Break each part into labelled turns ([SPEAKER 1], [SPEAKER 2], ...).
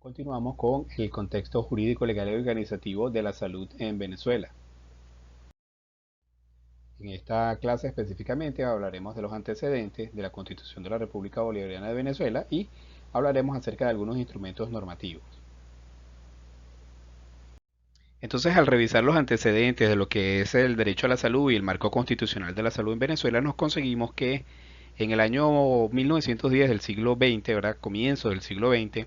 [SPEAKER 1] Continuamos con el contexto jurídico, legal y organizativo de la salud en Venezuela. En esta clase específicamente hablaremos de los antecedentes de la Constitución de la República Bolivariana de Venezuela y hablaremos acerca de algunos instrumentos normativos. Entonces, al revisar los antecedentes de lo que es el derecho a la salud y el marco constitucional de la salud en Venezuela, nos conseguimos que en el año 1910 del siglo XX, ¿verdad? Comienzo del siglo XX,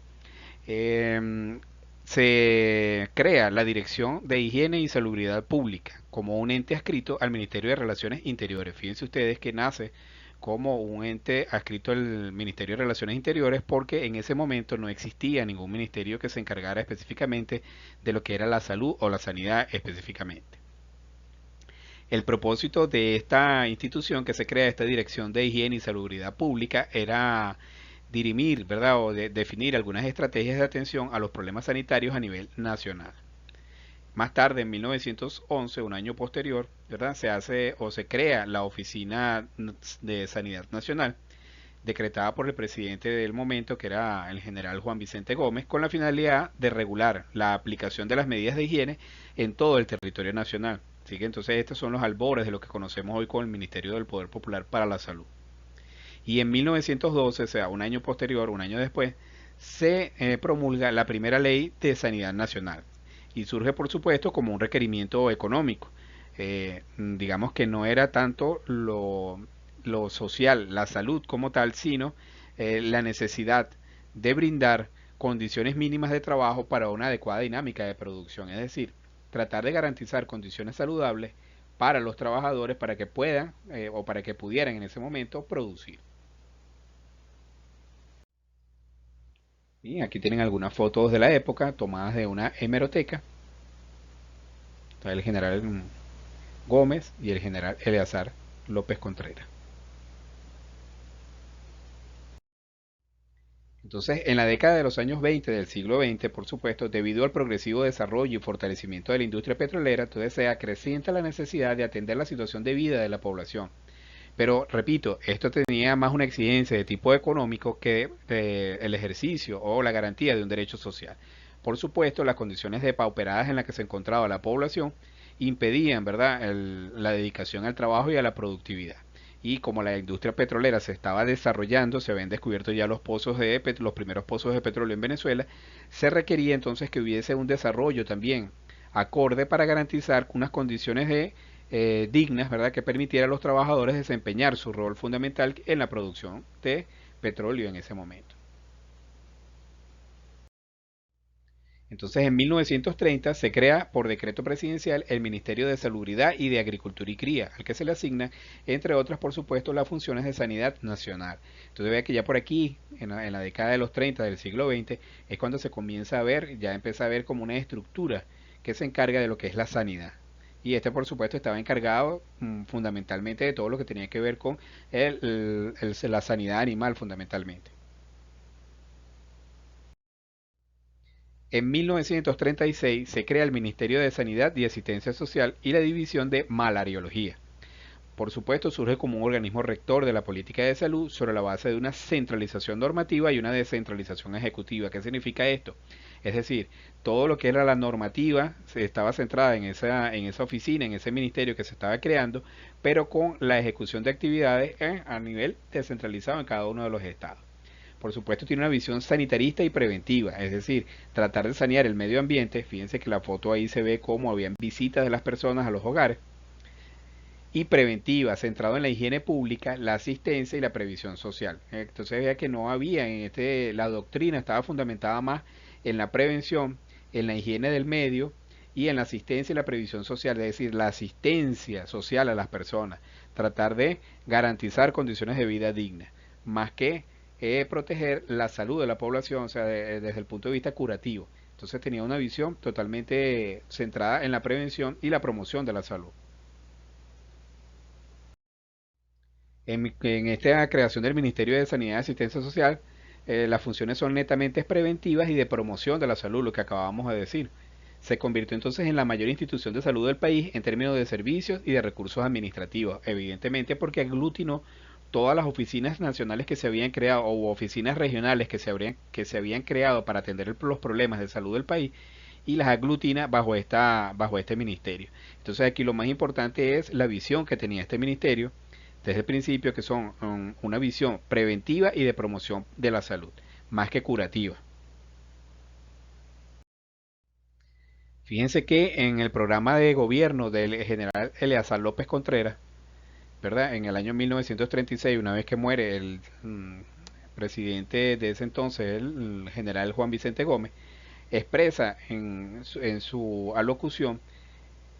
[SPEAKER 1] se crea la Dirección de Higiene y Salubridad Pública como un ente adscrito al Ministerio de Relaciones Interiores. Fíjense ustedes que nace como un ente adscrito al Ministerio de Relaciones Interiores porque en ese momento no existía ningún ministerio que se encargara específicamente de lo que era la salud o la sanidad específicamente. El propósito de esta institución que se crea, esta Dirección de Higiene y Salubridad Pública, era dirimir, ¿verdad? O definir algunas estrategias de atención a los problemas sanitarios a nivel nacional. Más tarde, en 1911, un año posterior, ¿verdad? Se hace o se crea la Oficina de Sanidad Nacional, decretada por el presidente del momento, que era el general Juan Vicente Gómez, con la finalidad de regular la aplicación de las medidas de higiene en todo el territorio nacional. Así que entonces estos son los albores de lo que conocemos hoy como el Ministerio del Poder Popular para la Salud. Y en 1912, o sea, un año posterior, un año después, se promulga la primera ley de sanidad nacional. Y surge, por supuesto, como un requerimiento económico. Digamos que no era tanto lo social, la salud como tal, sino la necesidad de brindar condiciones mínimas de trabajo para una adecuada dinámica de producción. Es decir, tratar de garantizar condiciones saludables para los trabajadores para que puedan o para que pudieran en ese momento producir. Y aquí tienen algunas fotos de la época tomadas de una hemeroteca. Está el general Gómez y el general Eleazar López Contreras. Entonces, en la década de los años 20 del siglo XX, por supuesto, debido al progresivo desarrollo y fortalecimiento de la industria petrolera, entonces se acrecienta la necesidad de atender la situación de vida de la población. Pero, repito, esto tenía más una exigencia de tipo económico que el ejercicio o la garantía de un derecho social. Por supuesto, las condiciones depauperadas en las que se encontraba la población impedían, ¿verdad?, la dedicación al trabajo y a la productividad. Y como la industria petrolera se estaba desarrollando, se habían descubierto ya los primeros pozos de petróleo en Venezuela, se requería entonces que hubiese un desarrollo también acorde para garantizar unas condiciones dignas, ¿verdad?, que permitiera a los trabajadores desempeñar su rol fundamental en la producción de petróleo en ese momento. Entonces, en 1930 se crea por decreto presidencial el Ministerio de Salubridad y de Agricultura y Cría, al que se le asigna, entre otras, por supuesto, las funciones de sanidad nacional. Entonces, vea que ya por aquí, en la década de los 30 del siglo XX, es cuando se comienza a ver, ya empieza a ver como una estructura que se encarga de lo que es la sanidad. Y este, por supuesto, estaba encargado fundamentalmente de todo lo que tenía que ver con la sanidad animal, fundamentalmente. En 1936 se crea el Ministerio de Sanidad y Asistencia Social y la División de Malariología. Por supuesto, surge como un organismo rector de la política de salud sobre la base de una centralización normativa y una descentralización ejecutiva. ¿Qué significa esto? Es decir, todo lo que era la normativa estaba centrada en esa oficina, en ese ministerio que se estaba creando, pero con la ejecución de actividades a nivel descentralizado en cada uno de los estados. Por supuesto tiene una visión sanitarista y preventiva, es decir, tratar de sanear el medio ambiente. Fíjense que la foto ahí se ve como habían visitas de las personas a los hogares. Y preventiva, centrado en la higiene pública, la asistencia y la previsión social. Entonces veía que no había la doctrina estaba fundamentada más en la prevención, en la higiene del medio y en la asistencia y la previsión social, es decir, la asistencia social a las personas, tratar de garantizar condiciones de vida dignas, más que proteger la salud de la población, o sea, desde el punto de vista curativo. Entonces tenía una visión totalmente centrada en la prevención y la promoción de la salud. En esta creación del Ministerio de Sanidad y Asistencia Social, las funciones son netamente preventivas y de promoción de la salud, lo que acabamos de decir. Se convirtió entonces en la mayor institución de salud del país en términos de servicios y de recursos administrativos, evidentemente porque aglutinó todas las oficinas nacionales que se habían creado o oficinas regionales que se habían creado para atender los problemas de salud del país y las aglutina bajo este ministerio. Entonces aquí lo más importante es la visión que tenía este ministerio desde el principio, que son una visión preventiva y de promoción de la salud, más que curativa. Fíjense que en el programa de gobierno del general Eleazar López Contreras, ¿verdad? En el año 1936, una vez que muere el presidente de ese entonces, el general Juan Vicente Gómez, expresa en su alocución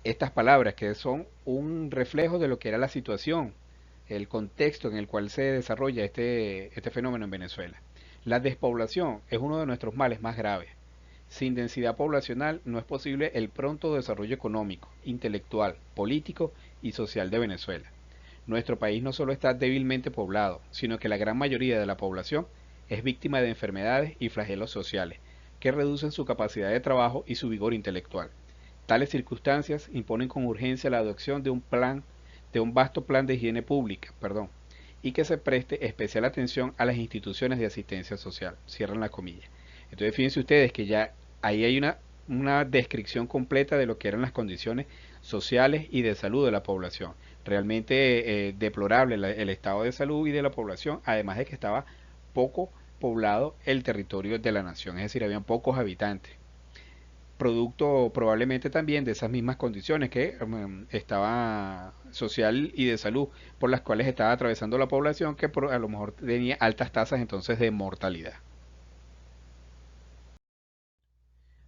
[SPEAKER 1] estas palabras que son un reflejo de lo que era la situación, el contexto en el cual se desarrolla este fenómeno en Venezuela. La despoblación es uno de nuestros males más graves. Sin densidad poblacional no es posible el pronto desarrollo económico, intelectual, político y social de Venezuela. Nuestro país no solo está débilmente poblado, sino que la gran mayoría de la población es víctima de enfermedades y flagelos sociales, que reducen su capacidad de trabajo y su vigor intelectual. Tales circunstancias imponen con urgencia la adopción de un vasto plan de higiene pública, y que se preste especial atención a las instituciones de asistencia social. Cierran la comilla. Entonces fíjense ustedes que ya ahí hay una descripción completa de lo que eran las condiciones sociales y de salud de la población. Realmente deplorable el estado de salud y de la población, además de que estaba poco poblado el territorio de la nación, es decir, habían pocos habitantes, producto probablemente también de esas mismas condiciones que estaba social y de salud por las cuales estaba atravesando la población, que a lo mejor tenía altas tasas entonces de mortalidad.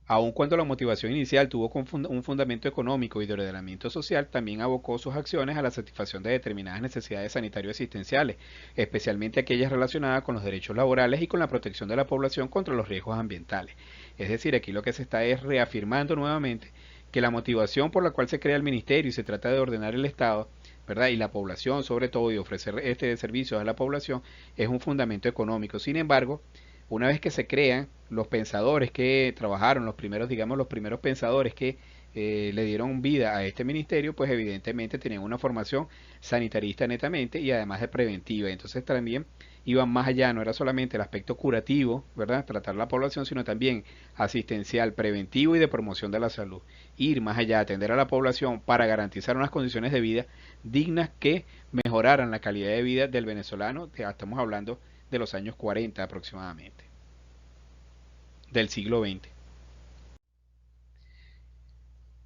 [SPEAKER 1] Aun cuando la motivación inicial tuvo un fundamento económico y de ordenamiento social, también abocó sus acciones a la satisfacción de determinadas necesidades sanitario-asistenciales, especialmente aquellas relacionadas con los derechos laborales y con la protección de la población contra los riesgos ambientales. Es decir, aquí lo que se está es reafirmando nuevamente que la motivación por la cual se crea el ministerio y se trata de ordenar el Estado, ¿verdad? Y la población, sobre todo, y ofrecer este servicio a la población, es un fundamento económico. Sin embargo, una vez que se crean, los pensadores que trabajaron, los primeros, digamos, los primeros pensadores que le dieron vida a este ministerio, pues evidentemente tenían una formación sanitarista netamente y además de preventiva. Entonces también iban más allá, no era solamente el aspecto curativo, ¿verdad? Tratar la población, sino también asistencial, preventivo y de promoción de la salud. Ir más allá, atender a la población para garantizar unas condiciones de vida dignas que mejoraran la calidad de vida del venezolano. Estamos hablando de los años 40 aproximadamente, del siglo XX.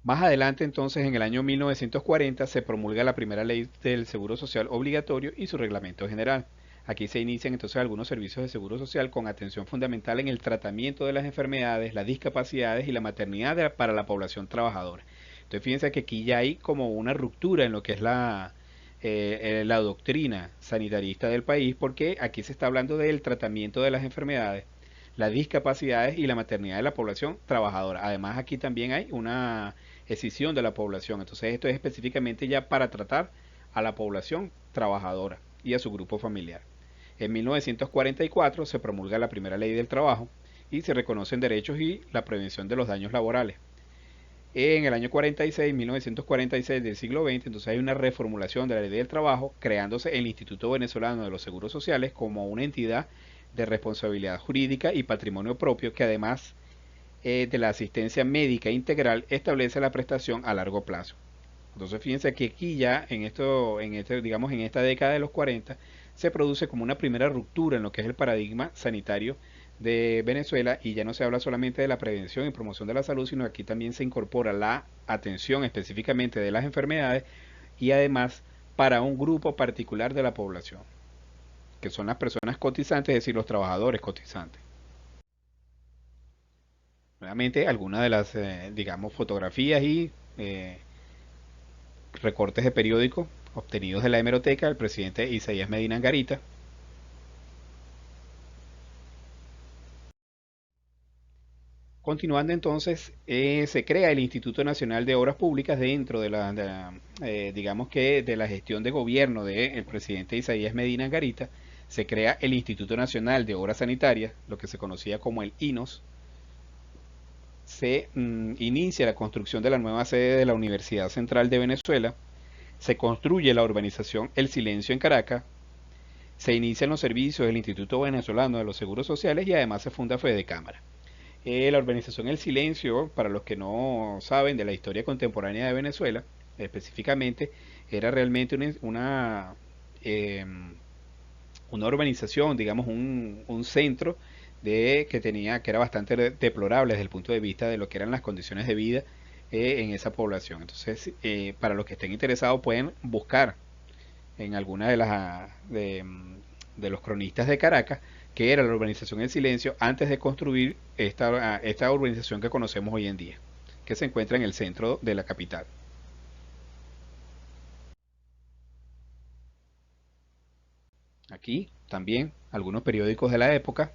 [SPEAKER 1] Más adelante entonces, en el año 1940, se promulga la primera ley del Seguro Social obligatorio y su reglamento general. Aquí se inician entonces algunos servicios de seguro social con atención fundamental en el tratamiento de las enfermedades, las discapacidades y la maternidad para la población trabajadora. Entonces fíjense que aquí ya hay como una ruptura en lo que es la doctrina sanitarista del país, porque aquí se está hablando del tratamiento de las enfermedades, las discapacidades y la maternidad de la población trabajadora. Además aquí también hay una escisión de la población. Entonces esto es específicamente ya para tratar a la población trabajadora y a su grupo familiar. En 1944 se promulga la primera ley del trabajo y se reconocen derechos y la prevención de los daños laborales. En el año 46, 1946 del siglo XX, entonces hay una reformulación de la ley del trabajo, creándose el Instituto Venezolano de los Seguros Sociales como una entidad de responsabilidad jurídica y patrimonio propio que además de la asistencia médica integral establece la prestación a largo plazo. Entonces fíjense que aquí ya digamos en esta década de los 40 se produce como una primera ruptura en lo que es el paradigma sanitario de Venezuela y ya no se habla solamente de la prevención y promoción de la salud, sino aquí también se incorpora la atención específicamente de las enfermedades y además para un grupo particular de la población, que son las personas cotizantes, es decir, los trabajadores cotizantes. Nuevamente, algunas de las, digamos, fotografías y recortes de periódico obtenidos de la hemeroteca del presidente Isaías Medina Angarita. Continuando entonces, se crea el Instituto Nacional de Obras Públicas dentro digamos que de la gestión de gobierno del presidente Isaías Medina Angarita. Se crea el Instituto Nacional de Obras Sanitarias, lo que se conocía como el INOS. Se inicia la construcción de la nueva sede de la Universidad Central de Venezuela. Se construye la urbanización El Silencio en Caracas. se inician los servicios del Instituto Venezolano de los Seguros Sociales y además se funda Fede Cámara. La organización El Silencio, para los que no saben de la historia contemporánea de Venezuela, específicamente, era realmente eh, una urbanización, digamos un centro que era bastante deplorable desde el punto de vista de lo que eran las condiciones de vida en esa población. Entonces, para los que estén interesados pueden buscar en alguna de los cronistas de Caracas que era la urbanización El Silencio antes de construir esta urbanización que conocemos hoy en día, que se encuentra en el centro de la capital. Aquí también algunos periódicos de la época.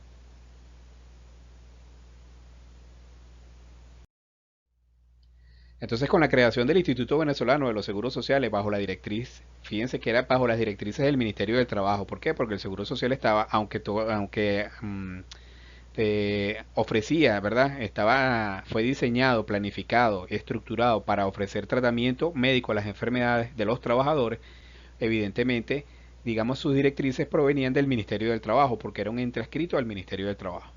[SPEAKER 1] Entonces, con la creación del Instituto Venezolano de los Seguros Sociales bajo la directriz, fíjense que era bajo las directrices del Ministerio del Trabajo. ¿Por qué? Porque el Seguro Social estaba, aunque ofrecía, ¿verdad? Fue diseñado, planificado, estructurado para ofrecer tratamiento médico a las enfermedades de los trabajadores. Evidentemente, digamos, sus directrices provenían del Ministerio del Trabajo, porque era un ente adscrito al Ministerio del Trabajo.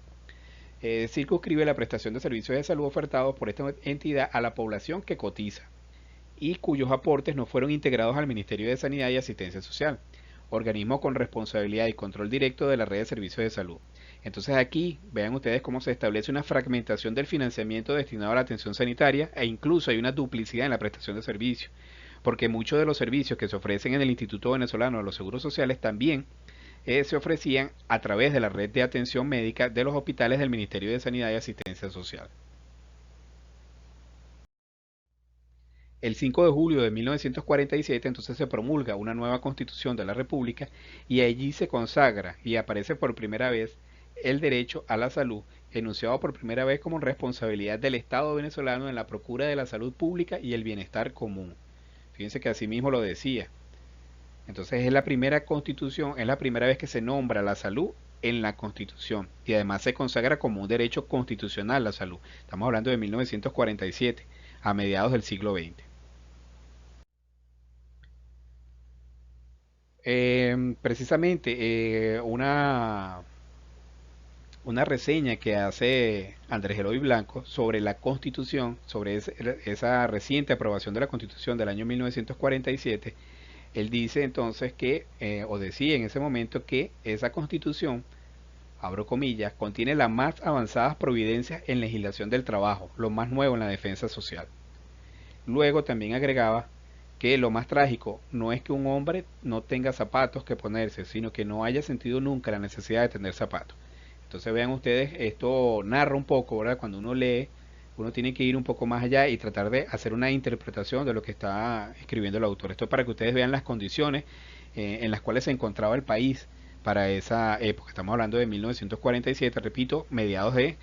[SPEAKER 1] Circunscribe la prestación de servicios de salud ofertados por esta entidad a la población que cotiza y cuyos aportes no fueron integrados al Ministerio de Sanidad y Asistencia Social, organismo con responsabilidad y control directo de la red de servicios de salud. Entonces aquí vean ustedes cómo se establece una fragmentación del financiamiento destinado a la atención sanitaria e incluso hay una duplicidad en la prestación de servicios, porque muchos de los servicios que se ofrecen en el Instituto Venezolano de los Seguros Sociales también se ofrecían a través de la red de atención médica de los hospitales del Ministerio de Sanidad y Asistencia Social. El 5 de julio de 1947 entonces se promulga una nueva constitución de la República y allí se consagra y aparece por primera vez el derecho a la salud, enunciado por primera vez como responsabilidad del Estado venezolano en la procura de la salud pública y el bienestar común. Fíjense que así mismo lo decía. Entonces es la primera constitución, es la primera vez que se nombra la salud en la constitución y además se consagra como un derecho constitucional la salud. Estamos hablando de 1947, a mediados del siglo XX. Precisamente una reseña que hace Andrés Eloy Blanco sobre la Constitución, sobre esa reciente aprobación de la Constitución del año 1947, él dice entonces o decía en ese momento que esa Constitución, abro comillas, contiene las más avanzadas providencias en legislación del trabajo, lo más nuevo en la defensa social. Luego también agregaba que lo más trágico no es que un hombre no tenga zapatos que ponerse, sino que no haya sentido nunca la necesidad de tener zapatos. Entonces vean ustedes, esto narra un poco, ¿verdad? Cuando uno lee, uno tiene que ir un poco más allá y tratar de hacer una interpretación de lo que está escribiendo el autor. Esto es para que ustedes vean las condiciones en las cuales se encontraba el país para esa época. Estamos hablando de 1947, repito, mediados del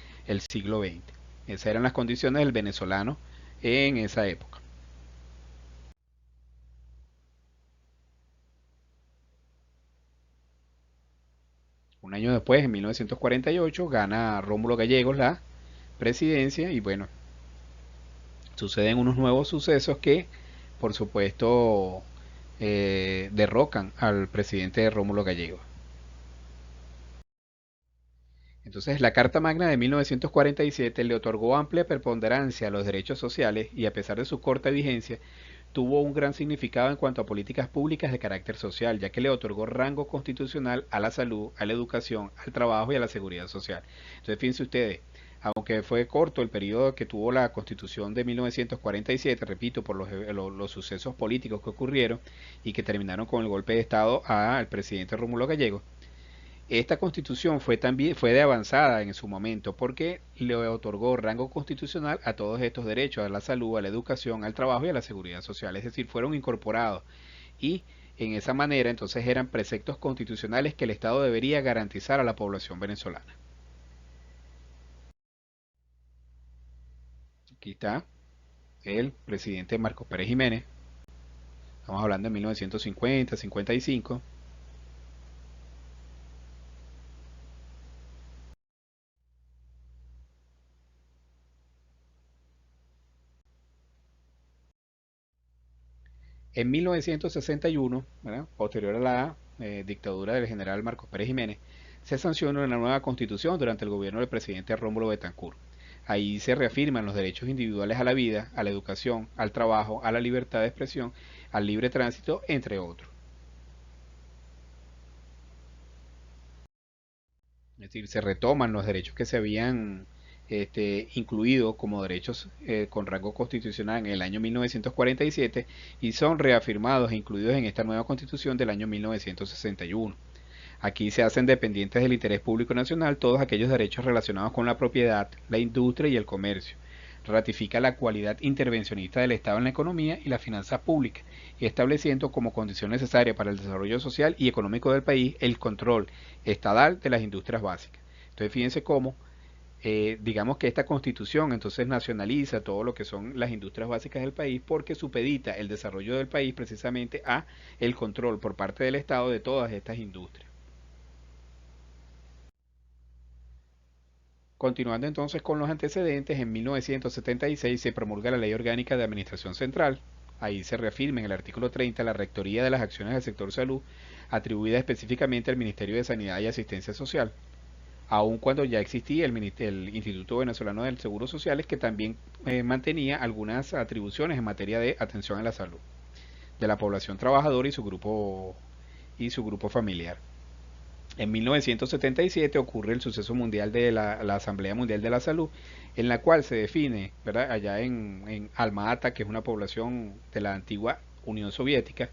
[SPEAKER 1] siglo XX. Esas eran las condiciones del venezolano en esa época. Un año después, en 1948, gana Rómulo Gallegos la presidencia y bueno, suceden unos nuevos sucesos que, por supuesto, derrocan al presidente Rómulo Gallegos. Entonces, la Carta Magna de 1947 le otorgó amplia preponderancia a los derechos sociales y, a pesar de su corta vigencia, tuvo un gran significado en cuanto a políticas públicas de carácter social, ya que le otorgó rango constitucional a la salud, a la educación, al trabajo y a la seguridad social. Entonces, fíjense ustedes, aunque fue corto el periodo que tuvo la Constitución de 1947, repito, por los sucesos políticos que ocurrieron y que terminaron con el golpe de Estado al presidente Rómulo Gallegos, esta constitución fue de avanzada en su momento porque le otorgó rango constitucional a todos estos derechos, a la salud, a la educación, al trabajo y a la seguridad social, es decir, fueron incorporados y en esa manera entonces eran preceptos constitucionales que el Estado debería garantizar a la población venezolana. Aquí está el presidente Marcos Pérez Jiménez, estamos hablando de 1950, 55. En 1961, ¿verdad? Posterior a la dictadura del general Marcos Pérez Jiménez, se sanciona una nueva constitución durante el gobierno del presidente Rómulo Betancourt. Ahí se reafirman los derechos individuales a la vida, a la educación, al trabajo, a la libertad de expresión, al libre tránsito, entre otros. Es decir, se retoman los derechos que se habían incluido como derechos con rango constitucional en el año 1947 y son reafirmados e incluidos en esta nueva constitución del año 1961. Aquí se hacen dependientes del interés público nacional todos aquellos derechos relacionados con la propiedad, la industria y el comercio. Ratifica la cualidad intervencionista del Estado en la economía y las finanzas públicas, y estableciendo como condición necesaria para el desarrollo social y económico del país el control estatal de las industrias básicas. Entonces fíjense cómo, digamos que esta constitución entonces nacionaliza todo lo que son las industrias básicas del país porque supedita el desarrollo del país precisamente a el control por parte del Estado de todas estas industrias. Continuando entonces con los antecedentes, en 1976 se promulga la Ley Orgánica de Administración Central. Ahí se reafirma en el artículo 30 la rectoría de las acciones del sector salud, atribuida específicamente al Ministerio de Sanidad y Asistencia Social, aun cuando ya existía el Instituto Venezolano del Seguro Social, que también mantenía algunas atribuciones en materia de atención a la salud de la población trabajadora y su grupo familiar. En 1977 ocurre el suceso mundial de la Asamblea Mundial de la Salud, en la cual se define, ¿verdad? Allá en Alma-Ata, que es una población de la antigua Unión Soviética,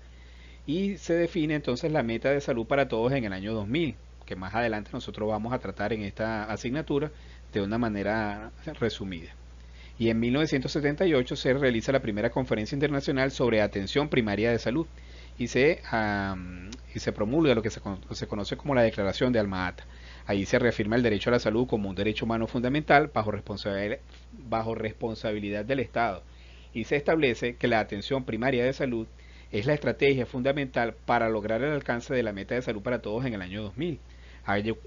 [SPEAKER 1] y se define entonces la meta de salud para todos en el año 2000, que más adelante nosotros vamos a tratar en esta asignatura de una manera resumida. Y en 1978 se realiza la primera conferencia internacional sobre atención primaria de salud y se promulga lo que se conoce como la Declaración de Alma-Ata. Ahí se reafirma el derecho a la salud como un derecho humano fundamental bajo responsabilidad del Estado y se establece que la atención primaria de salud es la estrategia fundamental para lograr el alcance de la meta de salud para todos en el año 2000,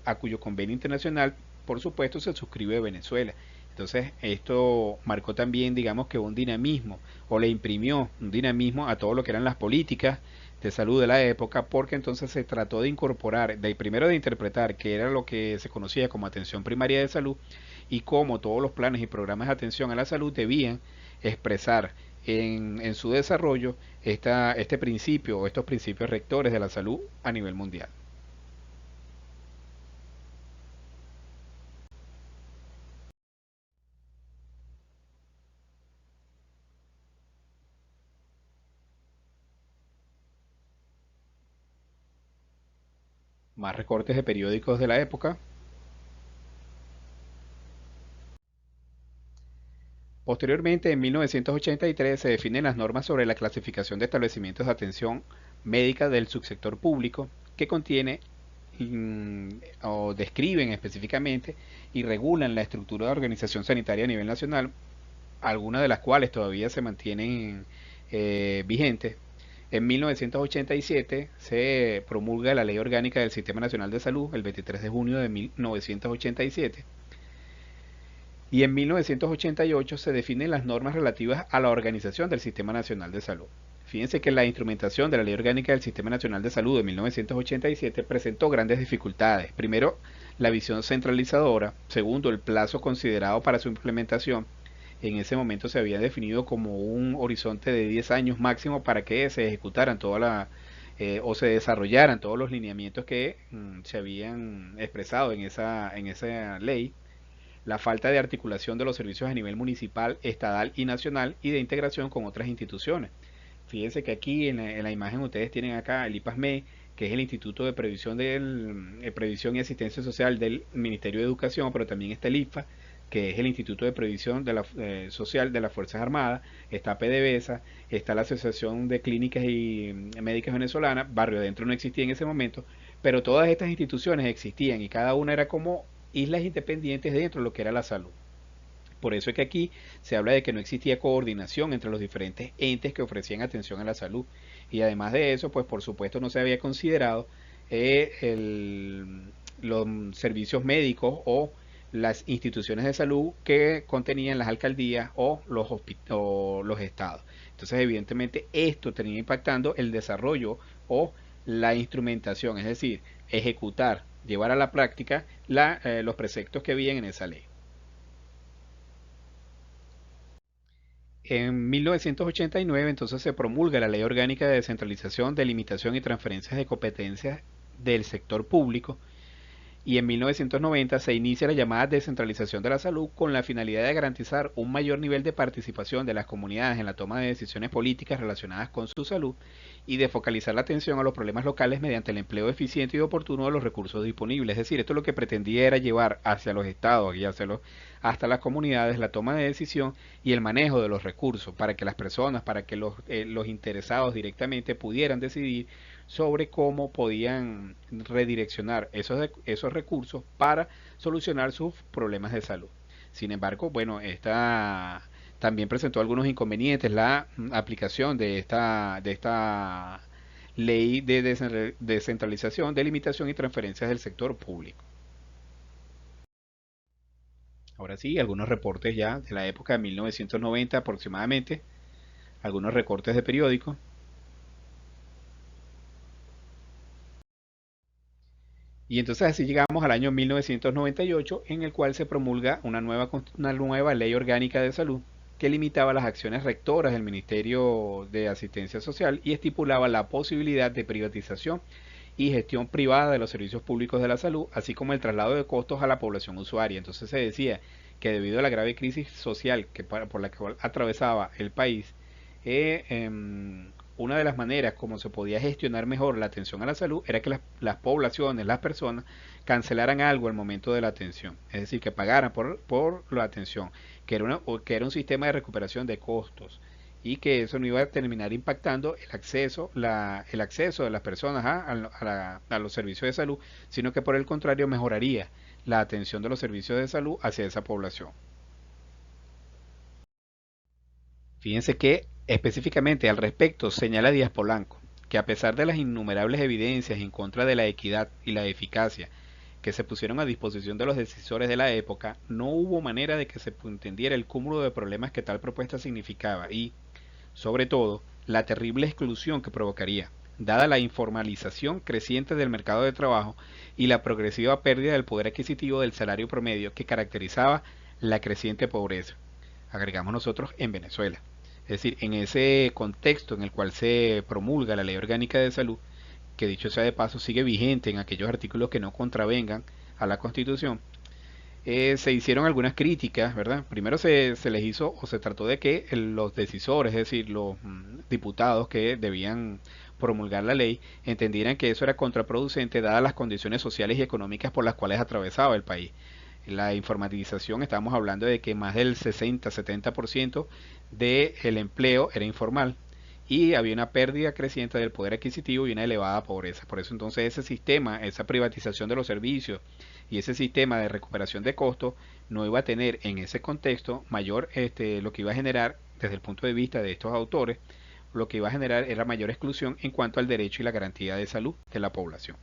[SPEAKER 1] a cuyo convenio internacional, por supuesto, se suscribe Venezuela. Entonces, esto marcó también, digamos que un dinamismo, o le imprimió un dinamismo a todo lo que eran las políticas de salud de la época, porque entonces se trató de incorporar, primero de interpretar qué era lo que se conocía como atención primaria de salud y cómo todos los planes y programas de atención a la salud debían expresar en su desarrollo este principio o estos principios rectores de la salud a nivel mundial. Más recortes de periódicos de la época. Posteriormente, en 1983, se definen las normas sobre la clasificación de establecimientos de atención médica del subsector público, que contiene o describen específicamente y regulan la estructura de organización sanitaria a nivel nacional, algunas de las cuales todavía se mantienen vigentes. En 1987 se promulga la Ley Orgánica del Sistema Nacional de Salud, el 23 de junio de 1987, y en 1988 se definen las normas relativas a la organización del Sistema Nacional de Salud. Fíjense que la instrumentación de la Ley Orgánica del Sistema Nacional de Salud de 1987 presentó grandes dificultades. Primero, la visión centralizadora. Segundo, el plazo considerado para su implementación. En ese momento se había definido como un horizonte de 10 años máximo para que se ejecutaran o se desarrollaran todos los lineamientos que se habían expresado en esa ley. La falta de articulación de los servicios a nivel municipal, estatal y nacional y de integración con otras instituciones. Fíjense que aquí en la imagen ustedes tienen acá el IPASME, que es el Instituto de Previsión y Asistencia Social del Ministerio de Educación, pero también está el IFA, que es el Instituto de Previsión Social de las Fuerzas Armadas, está PDVSA, está la Asociación de Clínicas y Médicas Venezolanas. Barrio Adentro no existía en ese momento, pero todas estas instituciones existían y cada una era como islas independientes dentro de lo que era la salud. Por eso es que aquí se habla de que no existía coordinación entre los diferentes entes que ofrecían atención a la salud. Y además de eso, pues por supuesto no se había considerado los servicios médicos o las instituciones de salud que contenían las alcaldías o los estados. Entonces, evidentemente, esto tenía impactando el desarrollo o la instrumentación, es decir, ejecutar, llevar a la práctica los preceptos que habían en esa ley. En 1989 entonces se promulga la Ley Orgánica de Descentralización, Delimitación y Transferencias de Competencias del Sector Público, y en 1990 se inicia la llamada descentralización de la salud con la finalidad de garantizar un mayor nivel de participación de las comunidades en la toma de decisiones políticas relacionadas con su salud y de focalizar la atención a los problemas locales mediante el empleo eficiente y oportuno de los recursos disponibles. Es decir, esto lo que pretendía era llevar hacia los estados y hasta las comunidades la toma de decisión y el manejo de los recursos para que las personas, para que los interesados directamente pudieran decidir sobre cómo podían redireccionar esos recursos para solucionar sus problemas de salud. Sin embargo, bueno, esta también presentó algunos inconvenientes la aplicación de esta ley de descentralización, delimitación y transferencias del sector público. Ahora sí, algunos reportes ya de la época de 1990 aproximadamente, algunos recortes de periódicos. Y entonces así llegamos al año 1998, en el cual se promulga una nueva ley orgánica de salud que limitaba las acciones rectoras del Ministerio de Asistencia Social y estipulaba la posibilidad de privatización y gestión privada de los servicios públicos de la salud, así como el traslado de costos a la población usuaria. Entonces se decía que debido a la grave crisis social por la que atravesaba el país, una de las maneras como se podía gestionar mejor la atención a la salud era que las poblaciones, las personas, cancelaran algo al momento de la atención, es decir, que pagaran por la atención, que era un sistema de recuperación de costos y que eso no iba a terminar impactando el acceso de las personas a los servicios de salud, sino que por el contrario mejoraría la atención de los servicios de salud hacia esa población. Fíjense que específicamente al respecto señala Díaz Polanco que a pesar de las innumerables evidencias en contra de la equidad y la eficacia que se pusieron a disposición de los decisores de la época, no hubo manera de que se entendiera el cúmulo de problemas que tal propuesta significaba y, sobre todo, la terrible exclusión que provocaría, dada la informalización creciente del mercado de trabajo y la progresiva pérdida del poder adquisitivo del salario promedio que caracterizaba la creciente pobreza. Agregamos nosotros en Venezuela. Es decir, en ese contexto en el cual se promulga la Ley Orgánica de Salud, que dicho sea de paso sigue vigente en aquellos artículos que no contravengan a la Constitución, se hicieron algunas críticas, ¿verdad? Primero se les hizo o se trató de que los decisores, es decir, los diputados que debían promulgar la ley, entendieran que eso era contraproducente dadas las condiciones sociales y económicas por las cuales atravesaba el país. La informatización, estamos hablando de que más del 60-70% del empleo era informal y había una pérdida creciente del poder adquisitivo y una elevada pobreza. Por eso entonces ese sistema, esa privatización de los servicios y ese sistema de recuperación de costos no iba a tener en ese contexto mayor, lo que iba a generar desde el punto de vista de estos autores, lo que iba a generar era mayor exclusión en cuanto al derecho y la garantía de salud de la población.